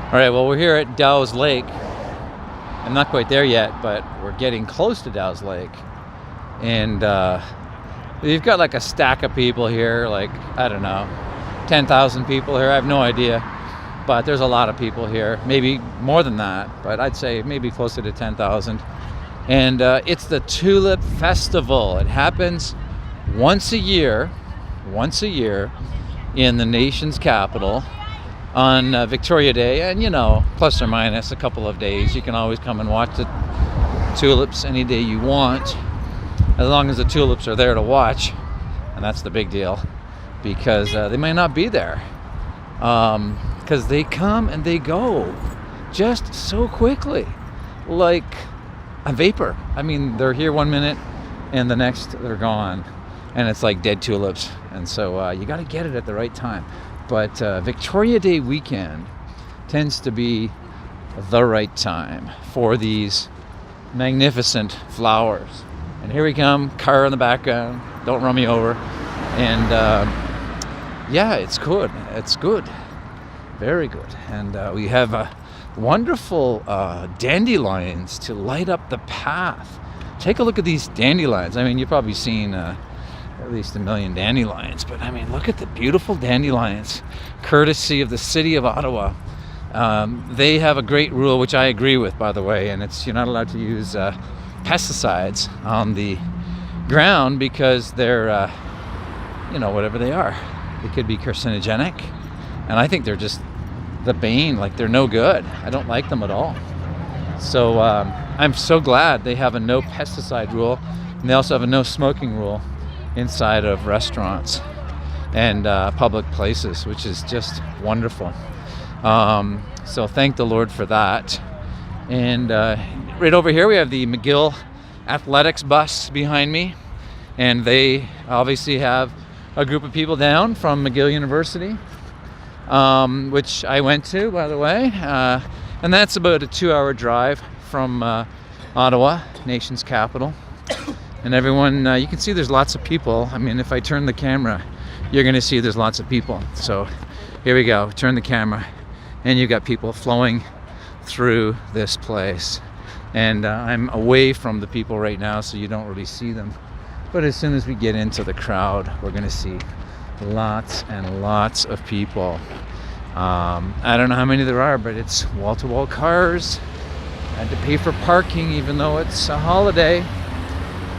All right, well, we're here at Dows Lake. I'm not quite there yet, but we're getting close to Dows Lake. And you've got like a stack of people here, like, I don't know, 10,000 people here. I have no idea. But there's a lot of people here, maybe more than that, but I'd say maybe closer to 10,000. And it's the Tulip Festival. It happens once a year in the nation's capital on Victoria Day, and plus or minus a couple of days. You can always come and watch the tulips any day you want, as long as the tulips are there to watch, and that's the big deal, because they may not be there, because they come and they go just so quickly, like a vapor. I mean, they're here 1 minute and the next they're gone, and it's like dead tulips. And so you got to get it at the right time. But Victoria Day weekend tends to be the right time for these magnificent flowers. And here we come, car in the background, don't run me over. And yeah, it's good. It's good. Very good. And we have wonderful dandelions to light up the path. Take a look at these dandelions. I mean, you've probably seen at least a million dandelions, but I mean, look at the beautiful dandelions, courtesy of the city of Ottawa. They have a great rule, which I agree with, by the way, and it's you're not allowed to use pesticides on the ground, because they're whatever they are. They could be carcinogenic, and I think they're just the bane. Like, they're no good. I don't like them at all. So I'm so glad they have a no pesticide rule, and they also have a no smoking rule inside of restaurants and public places, which is just wonderful. So thank the Lord for that. And right over here we have the McGill athletics bus behind me, and they obviously have a group of people down from McGill University, which I went to, by the way, and that's about a 2-hour drive from Ottawa, nation's capital. And everyone, you can see there's lots of people. I mean, if I turn the camera, you're going to see there's lots of people. So here we go, turn the camera, and you've got people flowing through this place. And I'm away from the people right now, so you don't really see them. But as soon as we get into the crowd, we're going to see lots and lots of people. I don't know how many there are, but it's wall-to-wall cars. I had to pay for parking, even though it's a holiday.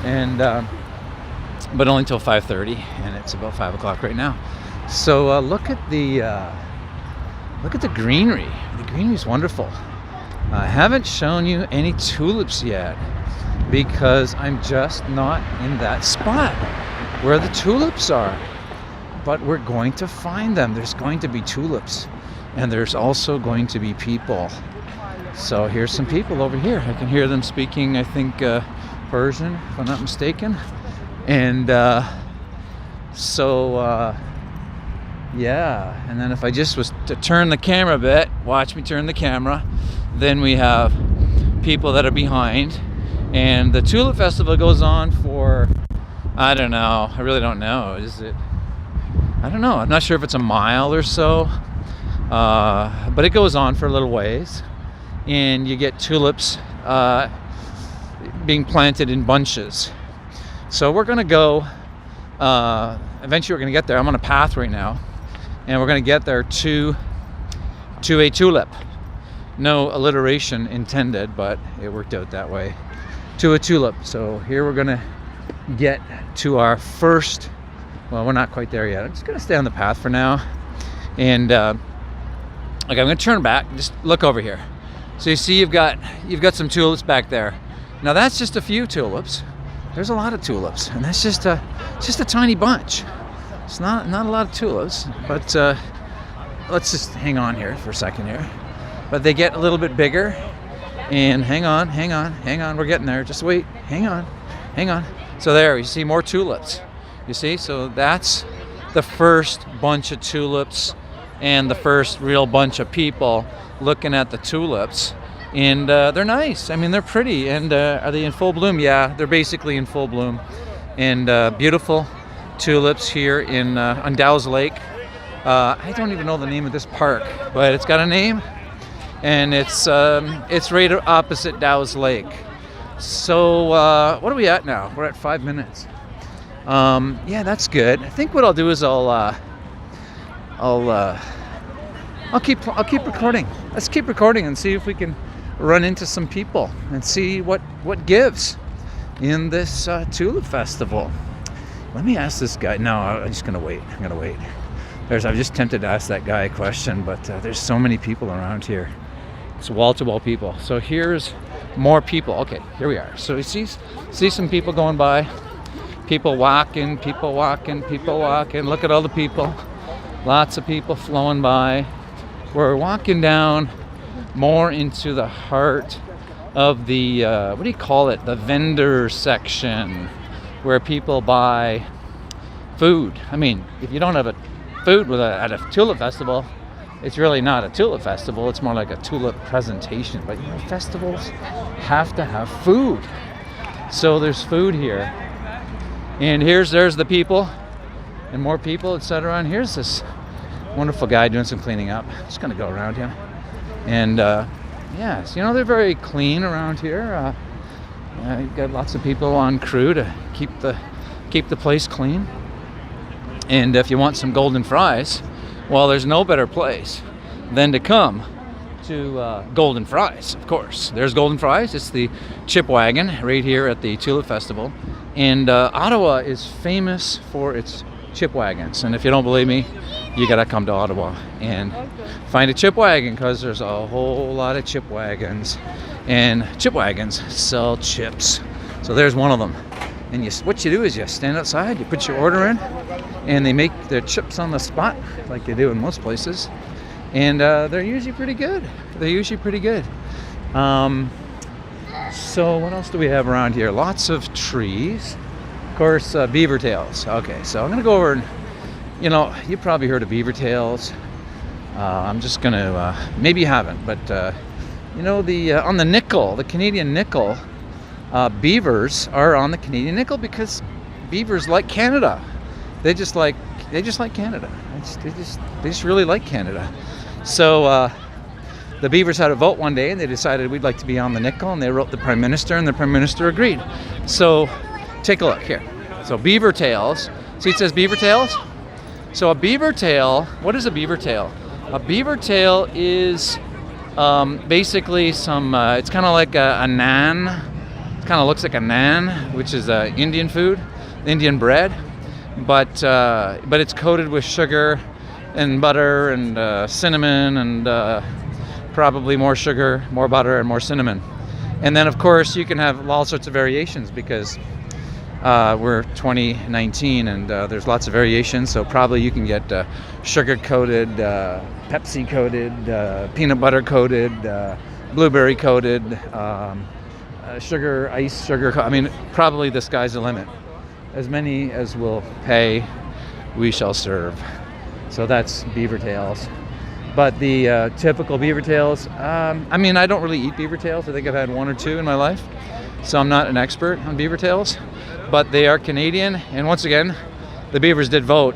And but only till 5:30, and it's about 5 o'clock right now. So look at the greenery. The greenery's wonderful. I haven't shown you any tulips yet, because I'm just not in that spot where the tulips are. But we're going to find them. There's going to be tulips, and there's also going to be people. So here's some people over here. I can hear them speaking, I think, Persian, if I'm not mistaken. And yeah, and then if I just was to turn the camera a bit, watch me turn the camera, then we have people that are behind. And the Tulip Festival goes on for, I don't know, I really don't know. Is it, I don't know, I'm not sure if it's a mile or so, but it goes on for a little ways, and you get tulips being planted in bunches. So we're gonna go, eventually we're gonna get there. I'm on a path right now, and we're gonna get there to a tulip. No alliteration intended, but it worked out that way. To a tulip. So here we're gonna get to our first, well, we're not quite there yet. I'm just gonna stay on the path for now. And okay, I'm gonna turn back, just look over here. So you see you've got some tulips back there. Now that's just a few tulips. There's a lot of tulips, and that's just a tiny bunch. It's not a lot of tulips, but let's just hang on here for a second here. But they get a little bit bigger, and hang on, we're getting there. Just wait, hang on. So there, you see more tulips. You see, so that's the first bunch of tulips, and the first real bunch of people looking at the tulips. And they're nice. I mean, they're pretty. And are they in full bloom? Yeah, they're basically in full bloom. And beautiful tulips here on Dows Lake. I don't even know the name of this park, but it's got a name. and it's right opposite Dows Lake. So what are we at now? We're at 5 minutes. Yeah, that's good. I think what I'll do is I'll keep recording. Let's keep recording and see if we can run into some people and see what gives in this Tulip Festival. Let me ask this guy. No, I'm just gonna wait. I'm gonna wait. I'm just tempted to ask that guy a question, but there's so many people around here. It's wall-to-wall people. So here's more people. Okay, here we are. So you see some people going by. People walking. Look at all the people. Lots of people flowing by. We're walking down more into the heart of the, what do you call it? The vendor section, where people buy food. I mean, if you don't have food at a tulip festival, it's really not a tulip festival. It's more like a tulip presentation. But you know, festivals have to have food. So there's food here. And there's the people and more people, etc. And here's this wonderful guy doing some cleaning up. Just gonna go around him. And yes, you know, they're very clean around here. You've got lots of people on crew to keep the place clean. And if you want some golden fries, well, there's no better place than to come to Golden Fries, of course. There's Golden Fries. It's the chip wagon right here at the Tulip Festival. And Ottawa is famous for its chip wagons. And if you don't believe me, you gotta come to Ottawa and find a chip wagon, because there's a whole lot of chip wagons. And chip wagons sell chips. So there's one of them. And what you do is you stand outside, you put your order in, and they make their chips on the spot, like they do in most places. And they're usually pretty good. So what else do we have around here? Lots of trees. Of course, beaver tails. Okay, so I'm gonna go over and, you know, you probably heard of beaver tails. I'm just gonna, maybe you haven't, but you know, on the nickel, the Canadian nickel, beavers are on the Canadian nickel because beavers like Canada. They just like Canada. They just really like Canada. So the beavers had a vote one day, and they decided we'd like to be on the nickel, and they wrote the Prime Minister, and the Prime Minister agreed. So take a look here. So beaver tails. See, it says beaver tails. So a beaver tail. What is a beaver tail? A beaver tail is basically some. It's kind of like a naan. It kind of looks like a naan, which is Indian food, Indian bread, but it's coated with sugar and butter and cinnamon and probably more sugar, more butter, and more cinnamon. And then, of course, you can have all sorts of variations, because we're 2019 and there's lots of variations. So probably you can get sugar-coated, Pepsi-coated, peanut butter-coated, blueberry-coated, sugar, ice sugar. I mean, probably the sky's the limit. As many as will pay, we shall serve. So that's beaver tails. But the typical beaver tails, I mean, I don't really eat beaver tails. I think I've had one or two in my life. So I'm not an expert on beaver tails. But they are Canadian. And once again, the beavers did vote.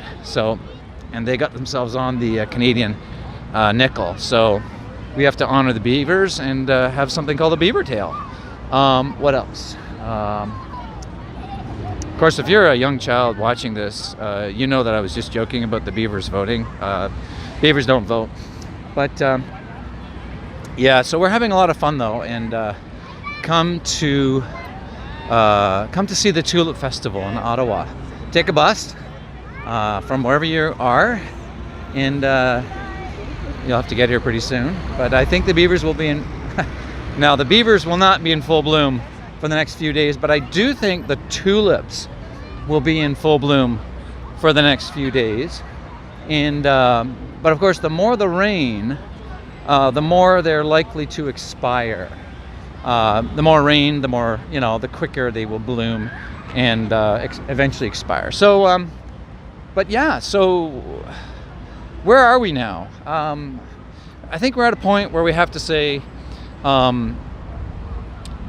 And they got themselves on the Canadian nickel. So we have to honor the beavers and have something called a beaver tail. What else? Of course, if you're a young child watching this, you know that I was just joking about the beavers voting. Beavers don't vote. But yeah, so we're having a lot of fun though, and come to see the Tulip Festival in Ottawa. Take a bus from wherever you are, and you'll have to get here pretty soon. But I think the beavers will be in. Now, the beavers will not be in full bloom for the next few days, but I do think the tulips will be in full bloom for the next few days. And but of course, the more the rain, the more they're likely to expire. The more rain, the more, you know, the quicker they will bloom and eventually expire. So, but yeah, so where are we now? I think we're at a point where we have to say,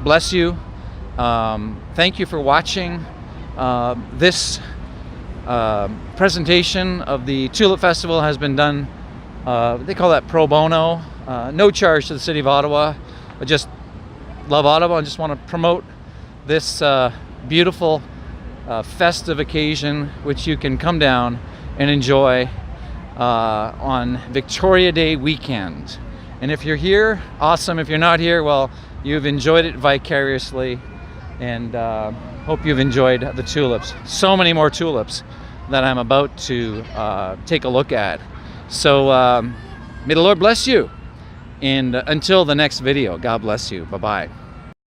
bless you. Thank you for watching this presentation of the Tulip Festival. Has been done They call that pro bono. No charge to the city of Ottawa. I just love Ottawa and just want to promote this beautiful festive occasion which you can come down and enjoy on Victoria Day weekend. And if you're here, awesome. If you're not here, well, you've enjoyed it vicariously, and hope you've enjoyed the tulips. So many more tulips that I'm about to take a look at. So may the Lord bless you, and until the next video, God bless you. Bye-bye.